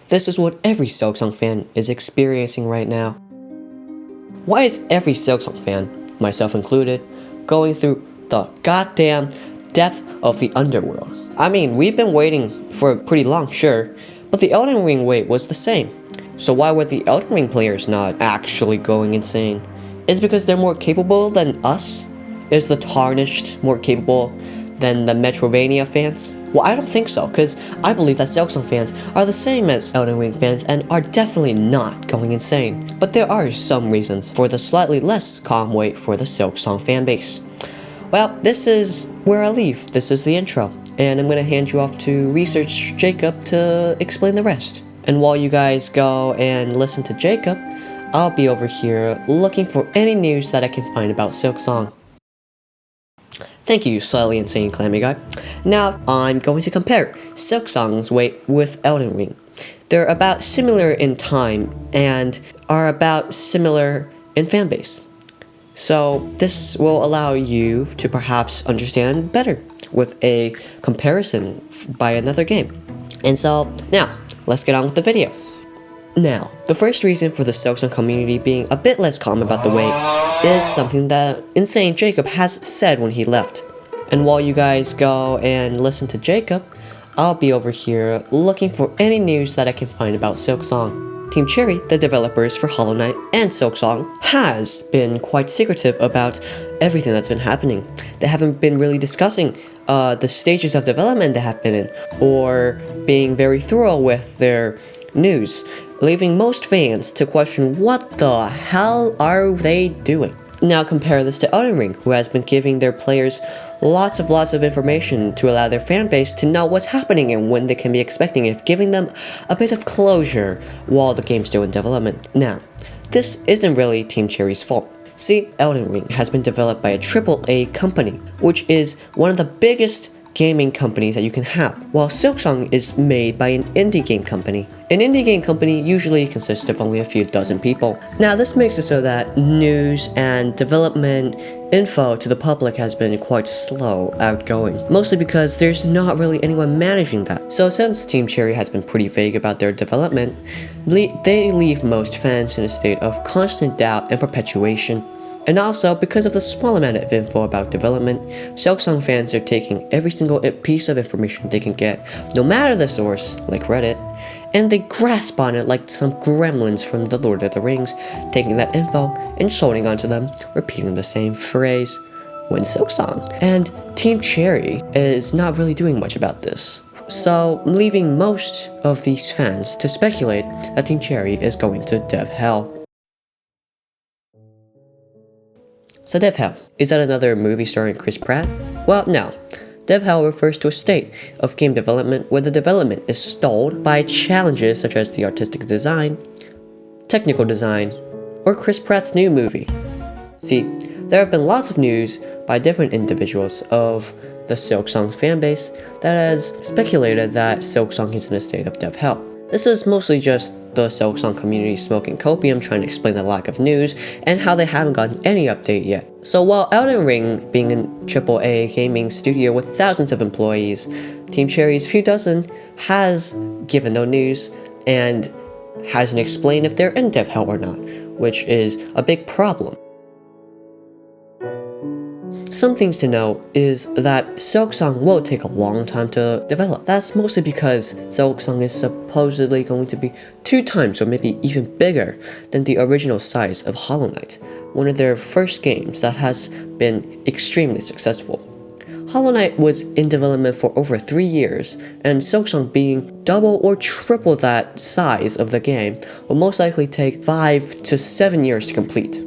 This is what every SILKSONG fan is experiencing right now. Why is every SILKSONG fan, myself included, going through the goddamn depth of the underworld? I mean, we've been waiting for pretty long, sure, but the Elden Ring wait was the same. So why were the Elden Ring players not actually going insane? Is it because they're more capable than us? Is the Tarnished more capable than the Metrovania fans? Well, I don't think so, because I believe that SILKSONG fans are the same as Elden Ring fans and are definitely not going insane. But there are some reasons for the slightly less calm wait for the SILKSONG fanbase. Well, this is where I leave. This is the intro, and I'm gonna hand you off to Research Jacob to explain the rest. And while you guys go and listen to Jacob, I'll be over here looking for any news that I can find about SILKSONG. Thank you, Slightly Insane Clammy Guy. Now, I'm going to compare SILKSONG's wait with Elden Ring. They're about similar in time and are about similar in fanbase. So this will allow you to perhaps understand better with a comparison by another game. And so, now, let's get on with the video. Now, the first reason for the SILKSONG community being a bit less calm about the wait is something that Insane Jacob has said when he left. And while you guys go and listen to Jacob, I'll be over here looking for any news that I can find about SILKSONG. Team Cherry, the developers for Hollow Knight and SILKSONG, has been quite secretive about everything that's been happening. They haven't been really discussing the stages of development they have been in, or being very thorough with their news, leaving most fans to question what the hell are they doing. Now compare this to Elden Ring, who has been giving their players lots of information to allow their fanbase to know what's happening and when they can be expecting it, giving them a bit of closure while the game's still in development. Now, this isn't really Team Cherry's fault. See, Elden Ring has been developed by a AAA company, which is one of the biggest gaming companies that you can have, while SILKSONG is made by an indie game company. An indie game company usually consists of only a few dozen people. Now this makes it so that news and development info to the public has been quite slow outgoing, mostly because there's not really anyone managing that. So since Team Cherry has been pretty vague about their development, they leave most fans in a state of constant doubt and perpetuation. And also, because of the small amount of info about development, SILKSONG fans are taking every single piece of information they can get, no matter the source, like Reddit, and they grasp on it like some gremlins from The Lord of the Rings, taking that info and holding onto them, repeating the same phrase, when SILKSONG. And Team Cherry is not really doing much about this, so leaving most of these fans to speculate that Team Cherry is going to dev hell. So dev hell, is that another movie starring Chris Pratt? Well, no. Dev hell refers to a state of game development where the development is stalled by challenges such as the artistic design, technical design, or Chris Pratt's new movie. See, there have been lots of news by different individuals of the SILKSONG fanbase that has speculated that SILKSONG is in a state of dev hell. This is mostly just the SILKSONG community smoking copium trying to explain the lack of news and how they haven't gotten any update yet. So while Elden Ring being a AAA gaming studio with thousands of employees, Team Cherry's few dozen has given no news and hasn't explained if they're in dev hell or not, which is a big problem. Some things to know is that SILKSONG will take a long time to develop. That's mostly because SILKSONG is supposedly going to be 2 times or maybe even bigger than the original size of Hollow Knight, one of their first games that has been extremely successful. Hollow Knight was in development for over 3 years, and SILKSONG being double or triple that size of the game will most likely take 5 to 7 years to complete.